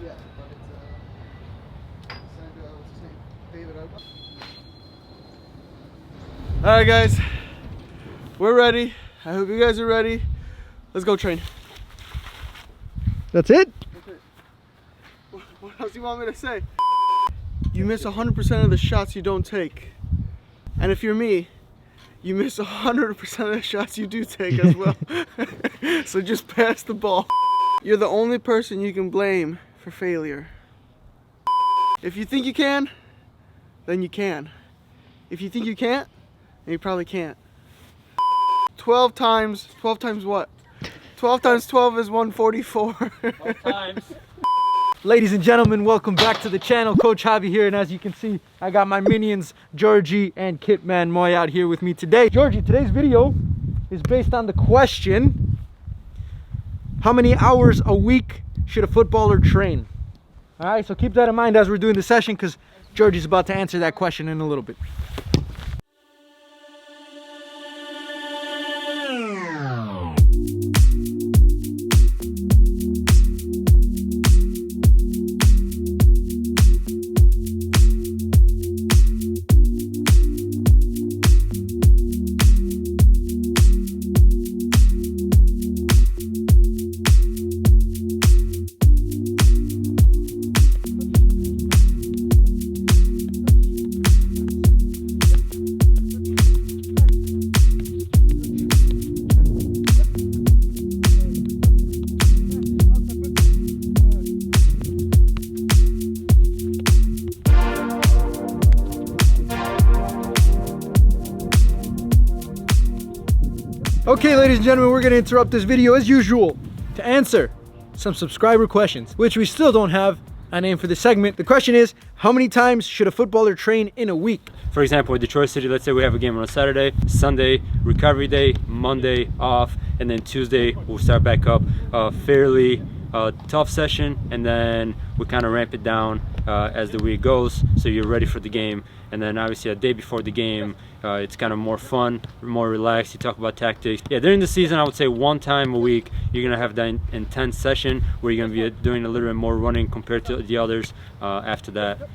yet, but it's what's his name? David. All right, guys, we're ready. I hope you guys are ready. Let's go train. That's it? That's it. What else do you want me to say? You miss 100% of the shots you don't take. And if you're me, you miss 100% of the shots you do take as well. So just pass the ball. You're the only person you can blame for failure. If you think you can, then you can. If you think you can't, then you probably can't. 12 times what? 12 times 12 is 144. 12 times. Ladies and gentlemen, welcome back to the channel. Coach Javi here, and as you can see, I got my minions, Georgie and Kitman Moy out here with me today. Georgie, today's video is based on the question, how many hours a week should a footballer train? All right, so keep that in mind as we're doing the session, because Georgie's about to answer that question in a little bit. Okay, ladies and gentlemen, we're gonna interrupt this video as usual to answer some subscriber questions, which we still don't have a name for this segment. The question is, how many times should a footballer train in a week? For example, with Detroit City, let's say we have a game on a Saturday, Sunday, recovery day, Monday off, and then Tuesday we'll start back up. Fairly tough session, and then we kind of ramp it down as the week goes, so you're ready for the game. And then obviously a day before the game, it's kind of more fun, more relaxed. You talk about tactics. Yeah, during the season, I would say one time a week, you're gonna have that intense session where you're gonna be doing a little bit more running compared to the others. After that,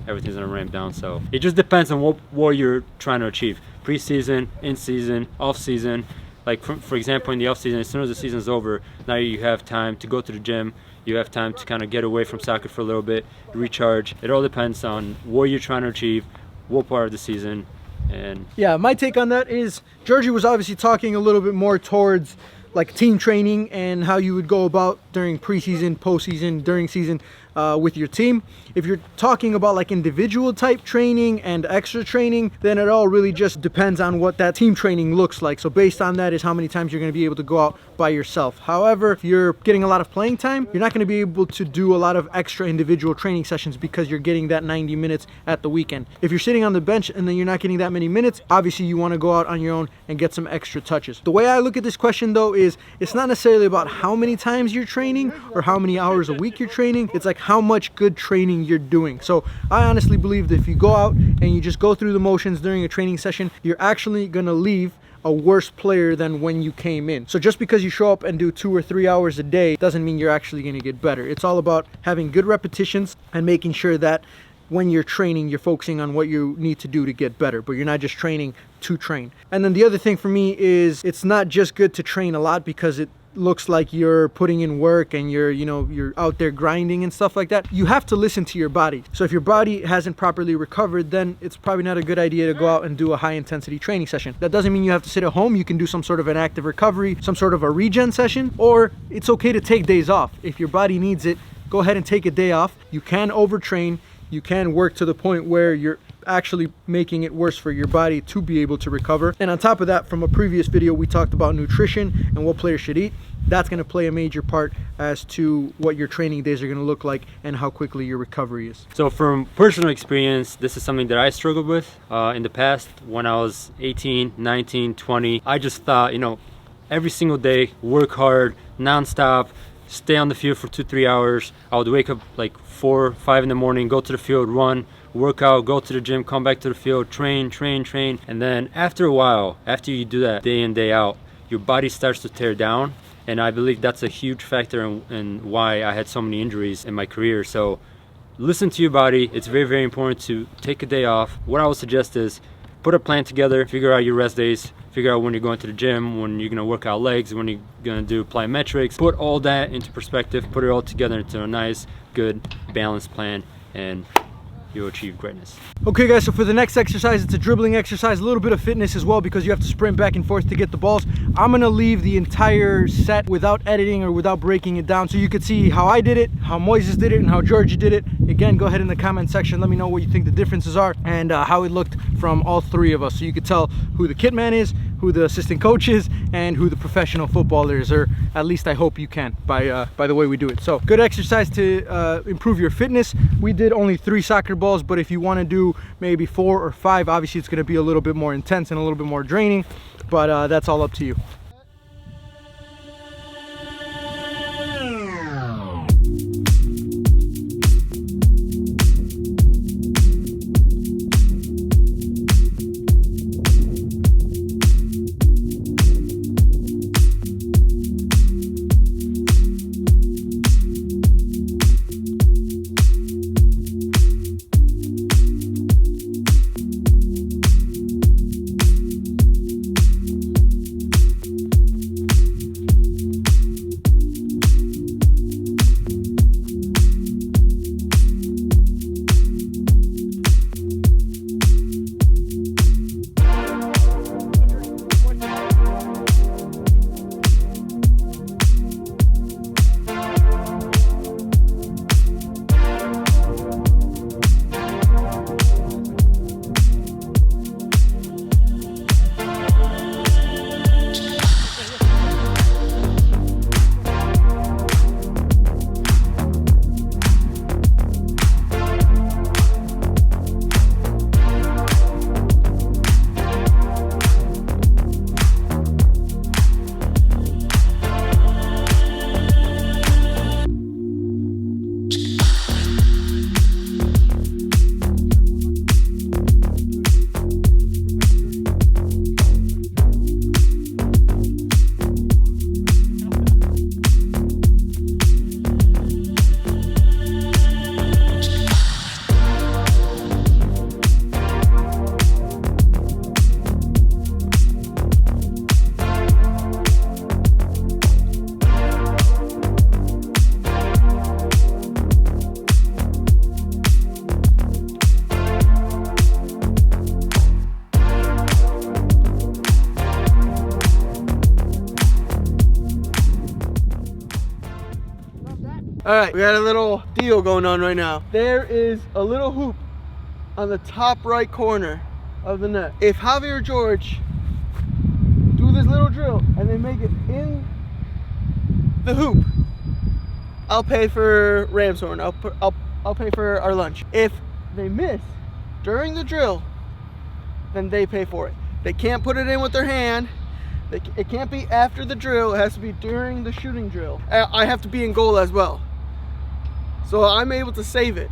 everything's gonna ramp down. So it just depends on what you're trying to achieve. Pre-season, in-season, off-season. Like for example, in the off-season, as soon as the season's over, now you have time to go to the gym. You have time to kind of get away from soccer for a little bit, recharge. It all depends on what you're trying to achieve, what part of the season. And yeah, my take on that is Georgie was obviously talking a little bit more towards like team training and how you would go about during preseason, postseason, during season with your team. If you're talking about like individual type training and extra training, then it all really just depends on what that team training looks like. So based on that is how many times you're going to be able to go out by yourself. However, if you're getting a lot of playing time, you're not going to be able to do a lot of extra individual training sessions because you're getting that 90 minutes at the weekend. If you're sitting on the bench and then you're not getting that many minutes, obviously you want to go out on your own and get some extra touches. The way I look at this question though is it's not necessarily about how many times you're training or how many hours a week you're training. It's like how much good training you're doing. So I honestly believe that if you go out and you just go through the motions during a training session, you're actually going to leave a worse player than when you came in. So just because you show up and do 2 or 3 hours a day doesn't mean you're actually going to get better. It's all about having good repetitions and making sure that when you're training, you're focusing on what you need to do to get better, but you're not just training to train. And then the other thing for me is it's not just good to train a lot because it looks like you're putting in work and you're out there grinding and stuff like that. You have to listen to your body. So if your body hasn't properly recovered, then it's probably not a good idea to go out and do a high intensity training session. That doesn't mean you have to sit at home. You can do some sort of an active recovery, some sort of a regen session, or it's okay to take days off. If your body needs it, go ahead and take a day off. You can overtrain. You can work to the point where you're actually making it worse for your body to be able to recover. And on top of that, from a previous video, we talked about nutrition and what players should eat. That's going to play a major part as to what your training days are going to look like and how quickly your recovery is. so from personal experience, this is something that I struggled with in the past when I was 18, 19, 20. I just thought, every single day, work hard, nonstop, stay on the field for 2-3 hours. I would wake up like 4 or 5 in the morning, go to the field, run, work out, go to the gym, come back to the field, train. And then after a while, after you do that day in, day out, your body starts to tear down And I believe that's a huge factor in why I had so many injuries in my career. So listen to your body. It's very, very important to take a day off. What I would suggest is put a plan together, figure out your rest days, figure out when you're going to the gym, when you're gonna work out legs, when you're gonna do plyometrics. Put all that into perspective, put it all together into a nice, good, balanced plan, and you'll achieve greatness. Okay guys, so for the next exercise, it's a dribbling exercise, a little bit of fitness as well because you have to sprint back and forth to get the balls. I'm gonna leave the entire set without editing or without breaking it down so you could see how I did it, how Moises did it, and how Georgie did it. Again, go ahead in the comment section, let me know what you think the differences are and how it looked from all three of us, so you could tell who the kit man is, who the assistant coach is, and who the professional footballer is, or at least I hope you can by the way we do it. So good exercise to improve your fitness. We did only 3 soccer balls, but if you want to do maybe 4 or 5, obviously it's going to be a little bit more intense and a little bit more draining, but that's all up to you. All right, we got a little deal going on right now. There is a little hoop on the top right corner of the net. If Javi or George do this little drill and they make it in the hoop, I'll pay for Ramshorn. I'll pay for our lunch. If they miss during the drill, then they pay for it. They can't put it in with their hand. It can't be after the drill. It has to be during the shooting drill. I have to be in goal as well, so I'm able to save it.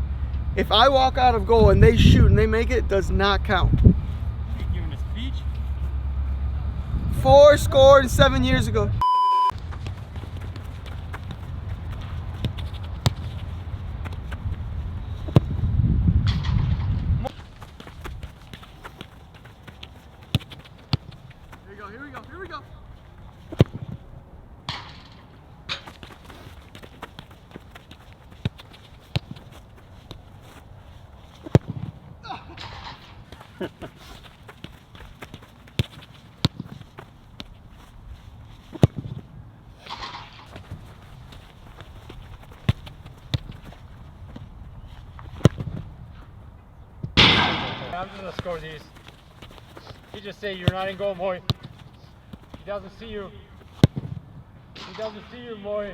If I walk out of goal and they shoot and they make it, does not count. You giving a speech? 4 scored 7 years ago. Here we go, here we go. I'm just gonna score these. You just say you're not in goal, boy. He doesn't see you. He doesn't see you, boy.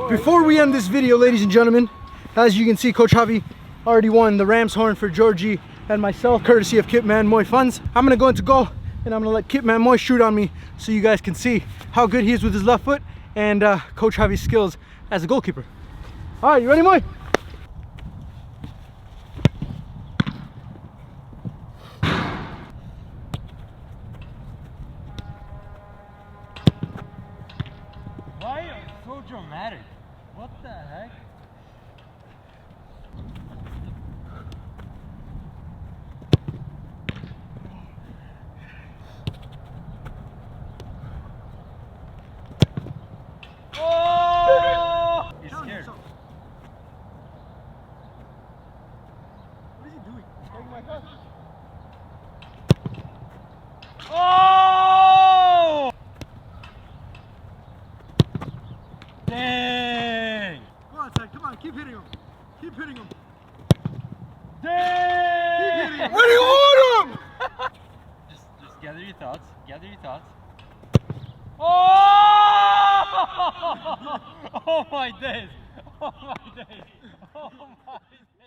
Before we end this video, ladies and gentlemen, as you can see, Coach Javi already won the Ram's Horn for Georgie and myself, courtesy of Kitman Moy Funds. I'm gonna go into goal, and I'm gonna let Kitman Moy shoot on me so you guys can see how good he is with his left foot and Coach Javi's skills as a goalkeeper. All right, you ready, Moy? Why are you so dramatic? What the heck? Oh! He's scared. What is he doing? He's taking my cup. Oh! Dang! Come on, Ted, come on, keep hitting him. Keep hitting him. Dang! Keep hitting him. Where do you want him? Just gather your thoughts. Gather your thoughts. Oh! Oh my days! Oh my days! Oh my days!